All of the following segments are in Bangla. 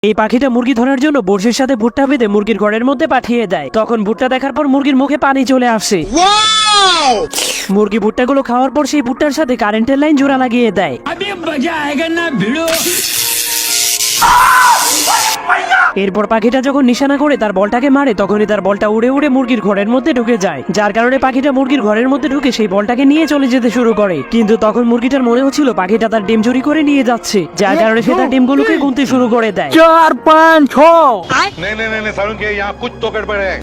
এই পাখিটা মুরগি ধরার জন্য বড়শির সাথে ভুট্টা বেঁধে মুরগির ঘরের মধ্যে পাঠিয়ে দেয়। তখন ভুট্টা দেখার পর মুরগির মুখে পানি চলে আসে। মুরগি ভুট্টাগুলো খাওয়ার পর সেই ভুট্টার সাথে কারেন্টের লাইন জোড়া লাগিয়ে দেয়। এরপর পাখিটা যখন নিশানা করে তার বলটাকে মারে, তখনই তার বলটা উড়ে উড়ে মুরগির ঘরের মধ্যে ঢুকে যায়, যার কারণে পাখিটা মুরগির ঘরের মধ্যে ঢুকে সেই বলটাকে নিয়ে চলে যেতে শুরু করে। কিন্তু তখন মুরগিটার মনে হচ্ছিল পাখিটা তার ডিম চুরি করে নিয়ে যাচ্ছে, যার কারণে সে তার ডিমগুলোকে গুনতে শুরু করে দেয়। 4, 5, 6। नहीं सारुण के यहाँ कुछ तो गड़बड़ है।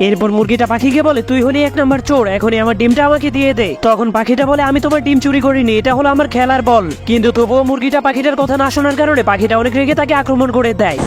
এরপর মুরগিটা পাখিকে বলে, তুই হলি 1 নম্বর চোর, এখনই আমার ডিমটা আমাকে দিয়ে দে। তখন পাখিটা বলে, আমি তোমার ডিম চুরি করিনি, এটা হলো আমার খেলার বল। কিন্তু তবুও মুরগিটা পাখিটার কথা না শোনার কারণে পাখিটা অনেক রেগে তাকে আক্রমণ করে দেয়।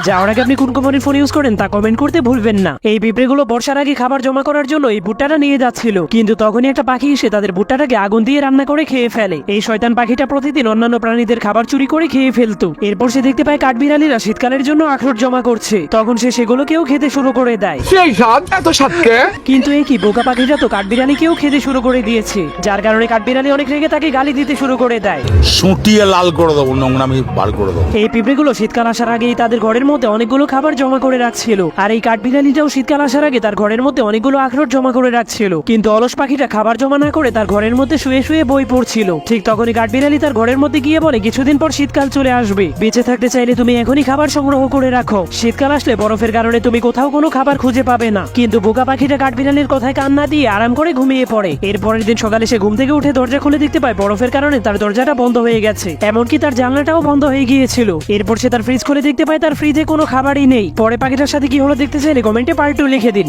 যাওয়ার আগে আপনি কোন কোম্পানির ফোন ইউজ করেন তা কমেন্ট করতে ভুলবেন না। এই পিঁপড়েগুলো বর্ষার আগে খাবার জমা করার জন্য এই ভুট্টাটা নিয়ে যাচ্ছিল, কিন্তু তখনই একটা পাখি এসে তাদের ভুট্টাটাকে আগুন দিয়ে রান্না করে খেয়ে ফেলে। এই শয়তান পাখিটা প্রতিদিন অন্যান্য প্রাণীদের খাবার চুরি করে খেয়ে ফেলতো। এরপর সে দেখতে পায় কাঠবিড়ালিরা শীতকালের জন্য আখরোট জমা করছে, তখন সে সেগুলোকেও খেতে শুরু করে দেয়। সেই স্বাদ এত স্বাদকে। কিন্তু এই কি বোকা পাখিটা তো কাঠবিড়ালিকেও খেতে শুরু করে দিয়েছে, যার কারণে কাঠবিড়ালি অনেক রেগে তাকে গালি দিতে শুরু করে দেয়। সুটিয়ে লাল করে দেবো, নোংরামি বার করে দেবো। এই পিঁপড়েগুলো শীতকাল আসার আগেই তাদের ঘরের মধ্যে অনেকগুলো খাবার জমা করে রাখছিল, আর এই কাঠবিড়ালিটাও শীতকাল আসার আগে তার ঘরের মধ্যে অনেকগুলো আখরোট জমা করে রাখছিল। কিন্তু অলস পাখিটা খাবার জমা না করে তার ঘরের মধ্যে শুয়ে শুয়ে বই পড়ছিল। ঠিক তখনই কাঠবিড়ালি তার ঘরের মধ্যে গিয়ে বলে, কিছুদিন পর শীতকাল চলে আসবে, বেঁচে থাকতে চাইলে তুমি এখনই খাবার সংগ্রহ করে রাখো, শীতকাল আসলে বরফের কারণে তুমি কোথাও কোনো খাবার খুঁজে পাবে না। কিন্তু বোকা পাখিটা কাঠবিড়ালির কথায় কান না দিয়ে আরাম করে ঘুমিয়ে পড়ে। এরপরের দিন সকালে সে ঘুম থেকে উঠে দরজা খুলে দেখতে পায় বরফের কারণে তার দরজাটা বন্ধ হয়ে গেছে, এমনকি তার জানলাটাও বন্ধ হয়ে গিয়েছিল। এরপর সে তার ফ্রিজ খুলে দেখতে পায় তার ফ্রিজে কোনো খাবারই নেই। পরে পাখিটার সাথে কি হলো দেখতে চাইলে কমেন্টে পার্ট 2 লিখে দিন।